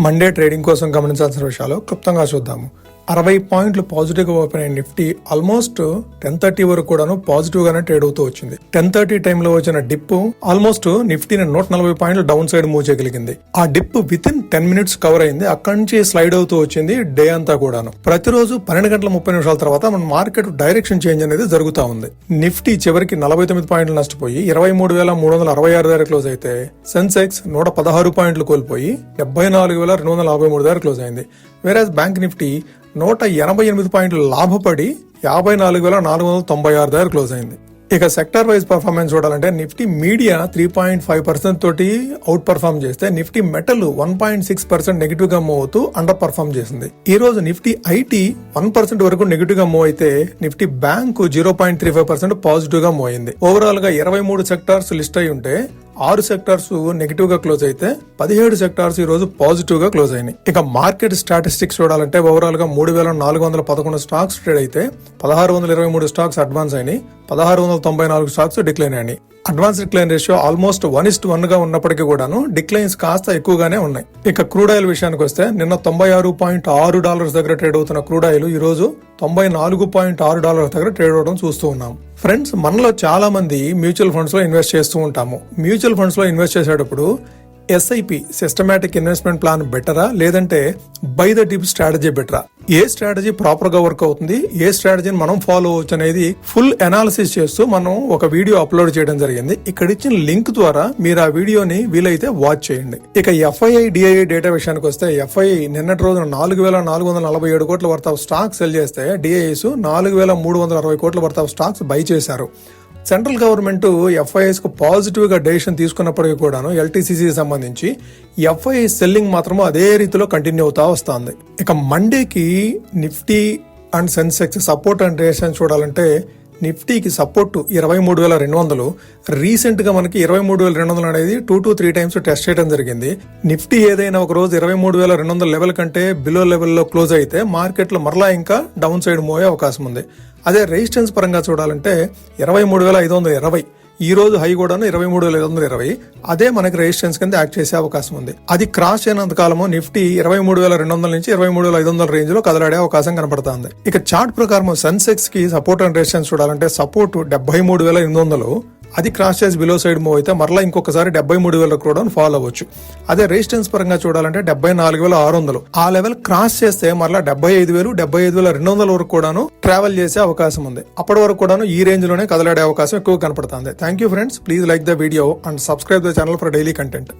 Monday trading కోసం గమనించాల్సిన విషయాలు క్లుప్తంగా చూద్దాము. 60 పాయింట్లు పాజిటివ్ గా ఓపెన్ అయిన నిఫ్టీ ఆల్మోస్ట్ 10:30 వరకు కూడాను పాజిటివ్ గానే ట్రేడ్ అవుతూ వచ్చింది. 10:30 టైంలో వచ్చిన డిప్ ఆల్మోస్ట్ నిఫ్టీని 140 పాయింట్లు డౌన్ సైడ్ మూవ్ చేయగలిగింది. ఆ dip with in 10 minutes cover అయింది. అక్కడి నుంచి స్లైడ్ అవుతూ వచ్చింది డే అంతా కూడాను. ప్రతిరోజు 12:30 తర్వాత మన మార్కెట్ డైరెక్షన్ చేంజ్ అనేది జరుగుతూ ఉంది. నిఫ్టీ చివరికి 49 పాయింట్లు నష్టపోయి 23,366 దగ్గర క్లోజ్ అయితే, సెన్సెక్స్ 116 పాయింట్లు కోల్పోయి 74,253 దగ్గర క్లోజ్ అయింది. వేరాజ్ బ్యాంక్ నిఫ్టీ 188 పాయింట్లు లాభపడి 54,496 దగ్గర క్లోజ్ అయింది. ఇక సెక్టర్ వైజ్ పర్ఫార్మెన్స్ చూడాలంటే నిఫ్టీ మీడియా 3.5% తోటి అవుట్ పర్ఫార్మ్ చేస్తే, నిఫ్టీ మెటల్ 1.6% నెగిటివ్ గా మూవ్ అవుతూ అండర్ పర్ఫార్మ్ చేసింది. ఈ రోజు నిఫ్టీ ఐటీ 1% వరకు నెగిటివ్ గా మూవ్ అయితే, నిఫ్టీ బ్యాంకు 0.35% పాజిటివ్ గా మూవ్ అయింది. ఓవరాల్ గా 23 సెక్టార్స్ లిస్ట్ అయి ఉంటే 6 సెక్టార్స్ నెగిటివ్ గా క్లోజ్ అయితే 17 సెక్టార్స్ ఈ రోజు పాజిటివ్ గా క్లోజ్ అయినాయి. ఇక మార్కెట్ స్టాటిస్టిక్స్ చూడాలంటే ఓవరాల్ గా 3,411 స్టాక్స్ ట్రేడ్ అయితే 1,623 స్టాక్స్ అడ్వాన్స్ అయినాయి, 1,694 స్టాక్స్ డిక్లైన్ అయినాయి. అడ్వాన్స్ డిక్లైన్ రేషియో ఆల్మోస్ట్ 1:1 గా ఉన్నప్పటికీ కూడాను డిక్లైన్స్ కాస్త ఎక్కువగానే ఉన్నాయి. ఇక క్రూడ్ ఆయిల్ విషయానికి వస్తే, నిన్న $96.6 దగ్గర ట్రేడ్ అవుతున్న క్రూడ్ ఆయిల్ ఈ రోజు $94.6 దగ్గర ట్రేడ్ అవడం చూస్తూ ఉన్నాం. ఫ్రెండ్స్, మనలో చాలా మంది మ్యూచువల్ ఫండ్స్ లో ఇన్వెస్ట్ చేస్తూ ఉంటాము. మ్యూచువల్ ఫండ్స్ లో ఇన్వెస్ట్ చేసేటప్పుడు ఎస్ఐపి సిస్టమాటిక్ ఇన్వెస్ట్మెంట్ ప్లాన్ బెటరా, లేదంటే బై ద డిప్ స్ట్రాటజీ బెటరా? ఏ స్ట్రాటజీ ప్రాపర్ గా వర్క్ అవుతుంది, ఏ స్ట్రాటజీని మనం ఫాలో అవచ్చు అనేది ఫుల్ అనాలిసిస్ చేస్తూ మనం ఒక వీడియో అప్లోడ్ చేయడం జరిగింది. ఇక్కడ ఇచ్చిన లింక్ ద్వారా మీరు ఆ వీడియోని వీలైతే వాచ్ చేయండి. ఇక ఎఫ్ఐఐ డిఐఐ డేటా విషయానికి వస్తే, ఎఫ్ఐఐ నిన్నటి రోజున 4,447 కోట్ల వర్త్ ఆఫ్ స్టాక్స్ సెల్ చేస్తే, డిఐఐస్ 4,360 కోట్ల వర్త్ ఆఫ్ స్టాక్స్ బై చేశారు. సెంట్రల్ గవర్నమెంట్ ఎఫ్ఐఐస్ కు పాజిటివ్ గా డెసిషన్ తీసుకున్నప్పటికీ కూడాను ఎల్టీసీసీ సంబంధించి ఎఫ్ఐఐ సెల్లింగ్ మాత్రం అదే రీతిలో కంటిన్యూ అవుతా వస్తుంది. ఇక మండేకి Nifty and Sensex support and resistance చూడాలంటే, నిఫ్టీకి సపోర్ట్ 23,200, రీసెంట్ గా మనకి 23,200 అనేది 2 to 3 టైమ్స్ టెస్ట్ చేయడం జరిగింది. నిఫ్టీ ఏదైనా ఒక రోజు 23,200 లెవెల్ కంటే బిలో లెవెల్లో క్లోజ్ అయితే మార్కెట్ లో మరలా ఇంకా డౌన్ సైడ్ మూవ్ అయ్యే అవకాశం ఉంది. అదే రెసిస్టెన్స్ పరంగా చూడాలంటే 23,520, ఈ రోజు హై కూడాను 23,520, అదే మనకి రెసిస్టెన్స్ కింద యాక్ట్ చేసే అవకాశం ఉంది. అది క్రాస్ అయినంత కాలము నిఫ్టీ 23,200 నుంచి 23,500 రేంజ్ లో కదలాడే అవకాశం కనపడుతుంది. ఇక చార్ట్ ప్రకారం సెన్సెక్స్ కి సపోర్ట్ అండ్ రెసిస్టెన్స్ చూడాలంటే, సపోర్ట్ 73,800, అది క్రాస్ చేసి బిలో సైడ్ మూవ్ అయితే మరలా ఇంకొకసారి 73,000 కూడా ఫాలో అవ్వచ్చు. అదే రెసిస్టెన్స్ పరంగా చూడాలంటే 74,600, ఆ లెవెల్ క్రాస్ చేస్తే మరలా 75,000, 75,200 వరకు కూడాను ట్రావెల్ చేసే అవకాశం ఉంది. అప్పటి వరకు కూడాను ఈ రేంజ్ లోనే కదలాడే అవకాశం ఎక్కువ కనపడుతుంది. Thank you friends, please like the video and subscribe the channel for daily content.